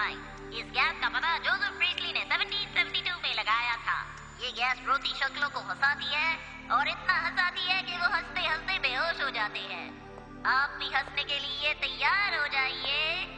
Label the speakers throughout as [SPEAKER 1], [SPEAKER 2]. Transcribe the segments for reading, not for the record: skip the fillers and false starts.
[SPEAKER 1] Carbene. इस gas का पता जोसेफ प्रीस्टली ने 1772 में लगाया था। ये गैस प्रोती शक्लों को हंसाती है और इतना हंसाती है कि वो हंसते हंसते बेहोश हो जाते हैं। आप भी हंसने के लिए तैयार हो जाइए।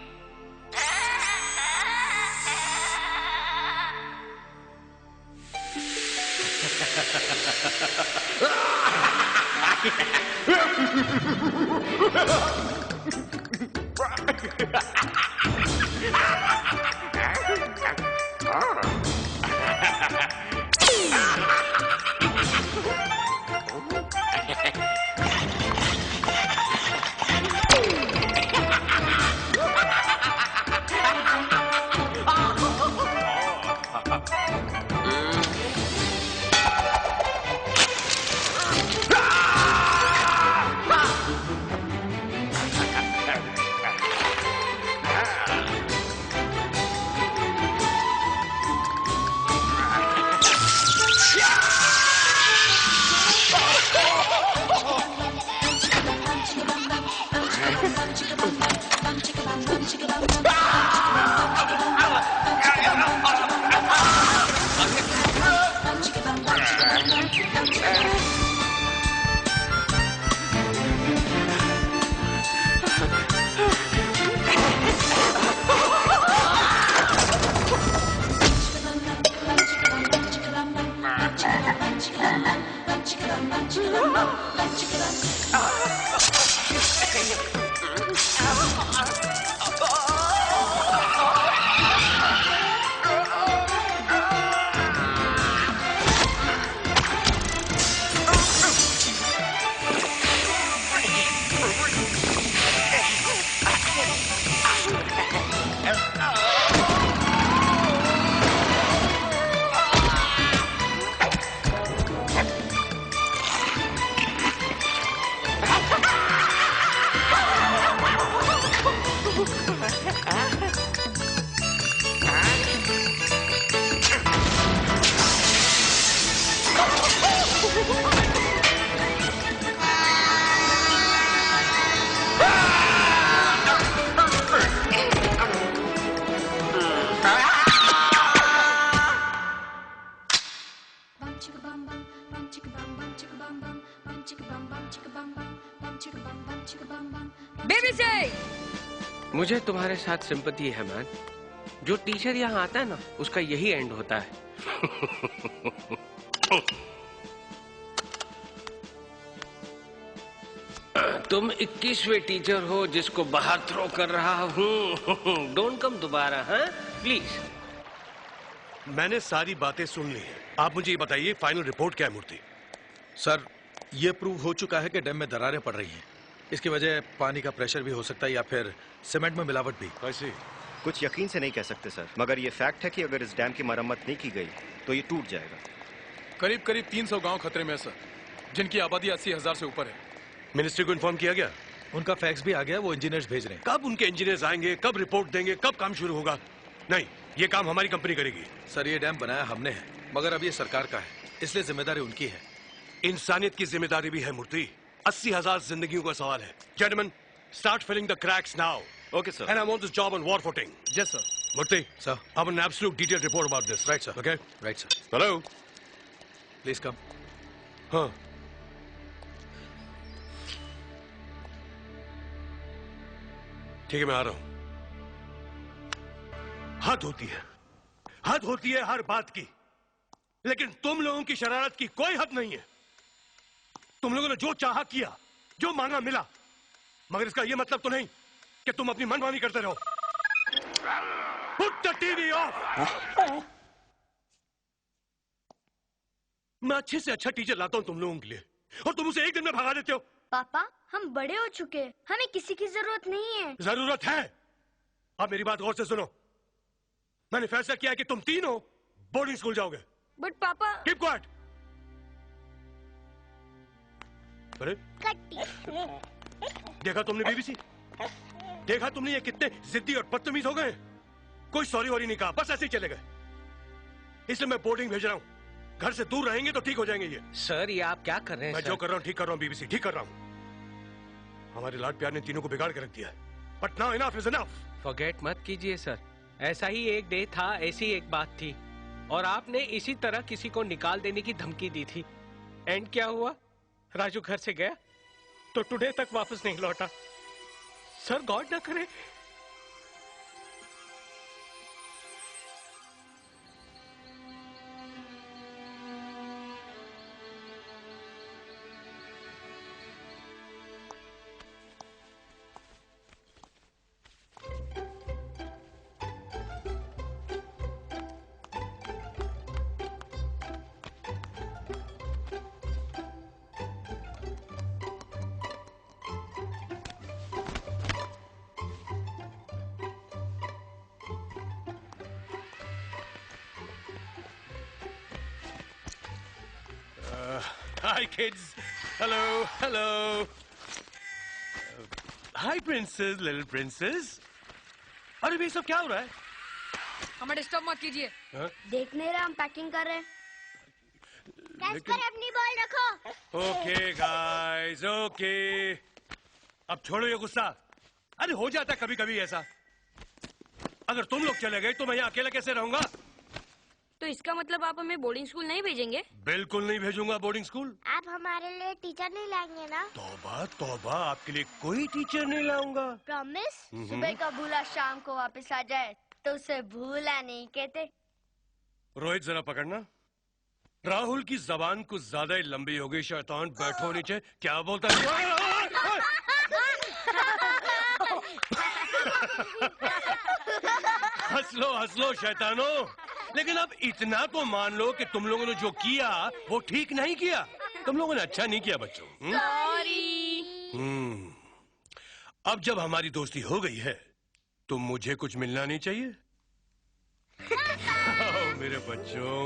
[SPEAKER 2] मुझे तुम्हारे साथ सिंपैथी है मैन। जो टीचर यहाँ आता है ना, उसका यही एंड होता है। तुम 21वें टीचर हो जिसको बाहर थ्रो कर रहा हूँ। डोंट कम दोबारा, हाँ प्लीज।
[SPEAKER 3] मैंने सारी बातें सुन ली हैं। आप मुझे ये बताइए, फाइनल रिपोर्ट क्या है मूर्ति?
[SPEAKER 4] सर, ये प्रूव हो चुका है कि डैम में दरारें पड़ रही हैं। इसकी वजह पानी का प्रेशर भी हो सकता है या फिर सीमेंट में मिलावट भी।
[SPEAKER 3] ऐसे
[SPEAKER 5] कुछ यकीन से नहीं कह सकते सर, मगर ये फैक्ट है कि अगर इस डैम की मरम्मत नहीं की गई तो ये टूट जाएगा।
[SPEAKER 6] करीब करीब 300 गांव खतरे में है सर, जिनकी आबादी 80,000 से ऊपर है।
[SPEAKER 3] मिनिस्ट्री को इन्फॉर्म किया गया?
[SPEAKER 4] उनका फैक्स भी आ गया, वो इंजीनियर्स भेज रहे हैं।
[SPEAKER 3] कब उनके इंजीनियर्स आएंगे, कब रिपोर्ट देंगे, कब काम शुरू होगा? नहीं, ये काम हमारी कंपनी करेगी।
[SPEAKER 4] सर, ये डैम बनाया हमने है, मगर अब ये सरकार का है, इसलिए जिम्मेदारी उनकी है।
[SPEAKER 3] इंसानियत की जिम्मेदारी भी है मूर्ति। 80,000 जिंदगियों का सवाल है। Gentlemen, start filling the cracks now.
[SPEAKER 5] Okay, sir.
[SPEAKER 3] And I want this job on war footing.
[SPEAKER 6] Yes, sir.
[SPEAKER 3] Murthy,
[SPEAKER 4] sir,
[SPEAKER 3] I want an absolute detailed report about this.
[SPEAKER 4] Right, sir.
[SPEAKER 3] Okay?
[SPEAKER 4] Right, sir.
[SPEAKER 3] Hello.
[SPEAKER 4] Please come.
[SPEAKER 3] हाँ. ठीक है, मैं आ रहा हूं। हद होती है हर बात की, लेकिन तुम लोगों की शरारत की कोई हद नहीं है। तुम लोगों ने जो चाहा किया, जो मांगा मिला, मगर इसका यह मतलब तो नहीं कि तुम अपनी मनमानी करते रहो। Put the TV off! मैं अच्छे से अच्छा टीचर लाता हूं तुम लोगों के लिए, और तुम उसे एक दिन में भगा देते हो।
[SPEAKER 7] पापा, हम बड़े हो चुके हैं, हमें किसी की जरूरत नहीं है।
[SPEAKER 3] जरूरत है। अब मेरी बात गौर से सुनो। मैंने फैसला किया है कि तुम तीनों बोर्डिंग स्कूल जाओगे।
[SPEAKER 7] बट पापा।
[SPEAKER 3] Keep quiet. अरे देखा तुमने बीबीसी? देखा तुमने ये कितने जिद्दी और बदतमीज हो गए? कोई सॉरी वॉरी नहीं कहा, बस ऐसे ही चले गए। इसलिए मैं बोर्डिंग भेज रहा हूँ। घर से दूर रहेंगे तो ठीक हो जाएंगे ये।
[SPEAKER 2] सर, ये आप क्या कर रहे हैं?
[SPEAKER 3] मैं जो कर रहा हूँ ठीक कर रहा हूँ बीबीसी, ठीक कर रहा हूँ। हमारे लाड प्यार ने तीनों को बिगाड़ के रख दिया है। But now enough is enough.
[SPEAKER 2] Forget मत कीजिए सर, ऐसा ही एक डे था, ऐसी एक बात थी और आपने इसी तरह किसी को निकाल देने की धमकी दी थी। एंड क्या हुआ? राजू घर से गया तो टुडे तक वापस नहीं लौटा। सर गॉड ना करे।
[SPEAKER 3] Hi, kids. Hello, hello. Hi, princess, little princess. अरे ये सब क्या हो रहा है?
[SPEAKER 8] हमें डिस्टर्ब मत कीजिए।
[SPEAKER 7] देख नहीं रहे हम पैकिंग कर रहे हैं।
[SPEAKER 3] लेकिन...
[SPEAKER 7] अपनी बॉल रखो।
[SPEAKER 3] Okay guys, okay. अब छोड़ो ये गुस्सा। अरे हो जाता है कभी कभी ऐसा। अगर तुम लोग चले गए तो मैं यहाँ अकेला कैसे रहूंगा?
[SPEAKER 8] तो इसका मतलब आप हमें बोर्डिंग स्कूल नहीं भेजेंगे?
[SPEAKER 3] बिल्कुल नहीं भेजूंगा बोर्डिंग स्कूल।
[SPEAKER 7] आप हमारे लिए टीचर नहीं लाएंगे ना?
[SPEAKER 3] तौबा तौबा, आपके लिए कोई टीचर नहीं लाऊंगा।
[SPEAKER 7] प्रॉमिस? सुबह का भूला शाम को वापस आ जाए तो उसे भूला नहीं कहते।
[SPEAKER 3] रोहित जरा पकड़ना। राहुल की जबान कुछ ज्यादा ही लंबी हो गई। शैतान बैठो नीचे। क्या बोलता है? हंस लो शैतानो। लेकिन अब इतना तो मान लो कि तुम लोगों ने जो किया वो ठीक नहीं किया। तुम लोगों ने अच्छा नहीं किया बच्चों।
[SPEAKER 8] सॉरी।
[SPEAKER 3] अब जब हमारी दोस्ती हो गई है तो मुझे कुछ मिलना नहीं चाहिए? मेरे बच्चों,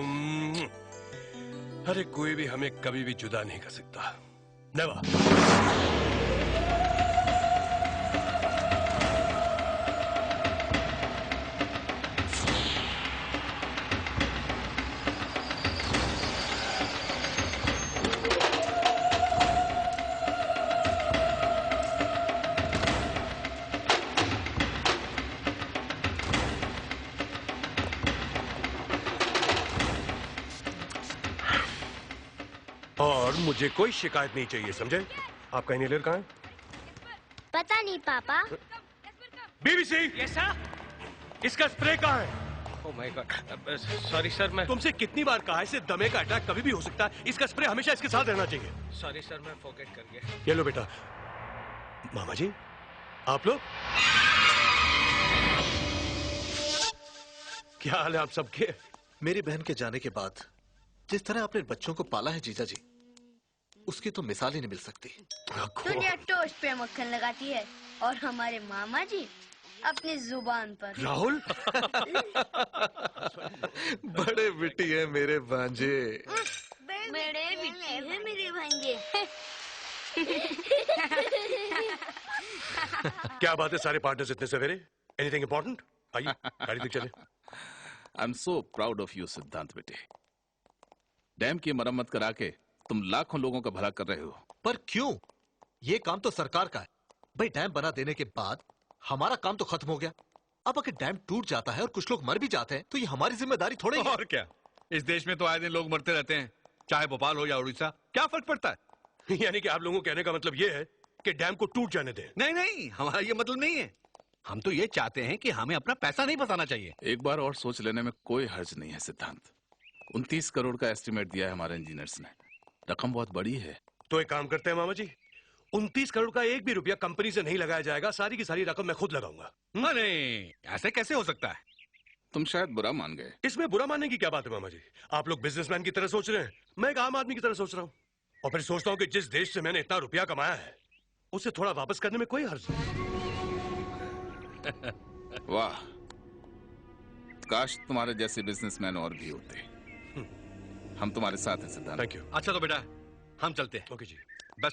[SPEAKER 3] अरे कोई भी हमें कभी भी जुदा नहीं कर सकता। नेवर। और मुझे कोई शिकायत नहीं चाहिए, समझे? आपका इनहेलर कहाँ है?
[SPEAKER 7] पता नहीं पापा।
[SPEAKER 3] BBC,
[SPEAKER 2] yes sir.
[SPEAKER 3] इसका स्प्रे कहाँ है?
[SPEAKER 2] Oh my God, sorry sir. मैं
[SPEAKER 3] तुमसे कितनी बार कहा है, इससे दमे का अटैक कभी भी हो सकता है। इसका स्प्रे हमेशा इसके साथ रहना चाहिए।
[SPEAKER 2] सॉरी सर, मैं फॉरगेट कर गया।
[SPEAKER 3] ये लो बेटा। मामा जी, आप लोग क्या हाल है आप सबके?
[SPEAKER 4] मेरी बहन के जाने के बाद जिस तरह आपने बच्चों को पाला है जीजा जी, उसकी तो मिसाल ही नहीं मिल सकती।
[SPEAKER 7] दुनिया टोस्ट पे मक्खन लगाती है और हमारे मामा जी अपनी जुबान पर।
[SPEAKER 3] राहुल
[SPEAKER 4] बड़े बिटी है मेरे भांजे।
[SPEAKER 7] बड़े बिट्टी है मेरे भांजे।
[SPEAKER 3] क्या बात है सारे पार्टनर्स इतने सवेरे? Anything important? आइए गाड़ी तक चले।
[SPEAKER 9] I am so proud of you सिद्धांत बेटे। डैम की मरम्मत करा के तुम लाखों लोगों का भला कर रहे हो।
[SPEAKER 4] पर क्यों? ये काम तो सरकार का है भाई। डैम बना देने के बाद हमारा काम तो खत्म हो गया। अब अगर डैम टूट जाता है और कुछ लोग मर भी जाते हैं तो ये हमारी जिम्मेदारी थोड़ी है।
[SPEAKER 10] और क्या, इस देश में तो आए दिन लोग मरते रहते हैं, चाहे भोपाल हो या उड़ीसा। क्या फर्क पड़ता है?
[SPEAKER 3] यानी कि आप लोगों को कहने का मतलब ये है कि डैम को टूट जाने दें?
[SPEAKER 10] नहीं नहीं, हमारा ये मतलब नहीं है। हम तो ये चाहते हैं कि हमें अपना पैसा नहीं फंसाना चाहिए।
[SPEAKER 9] एक बार और सोच लेने में कोई हर्ज नहीं है सिद्धांत। 29 करोड़ का एस्टिमेट दिया है हमारे इंजीनियर्स ने। रकम बहुत बड़ी है।
[SPEAKER 3] तो एक काम करते हैं मामा जी, 29 करोड़ का एक भी रुपया कंपनी से नहीं लगाया जाएगा। सारी की सारी रकम मैं खुद लगाऊंगा।
[SPEAKER 10] अरे ऐसे कैसे हो सकता है?
[SPEAKER 9] तुम शायद बुरा मान गए।
[SPEAKER 3] इसमें बुरा मानने की क्या बात है मामा जी? आप लोग बिजनेसमैन की तरह सोच रहे हैं, मैं एक आम आदमी की तरह सोच रहा हूँ। और फिर सोचता हूँ कि जिस देश से मैंने इतना रुपया कमाया है उसे थोड़ा वापस करने में कोई हर्ज नहीं।
[SPEAKER 9] वाह, काश तुम्हारे जैसे बिजनेसमैन और भी होते। हम तुम्हारे साथ हैं सिद्धांत।
[SPEAKER 3] Thank you.
[SPEAKER 10] अच्छा तो बेटा हम चलते हैं।
[SPEAKER 3] ओके जी।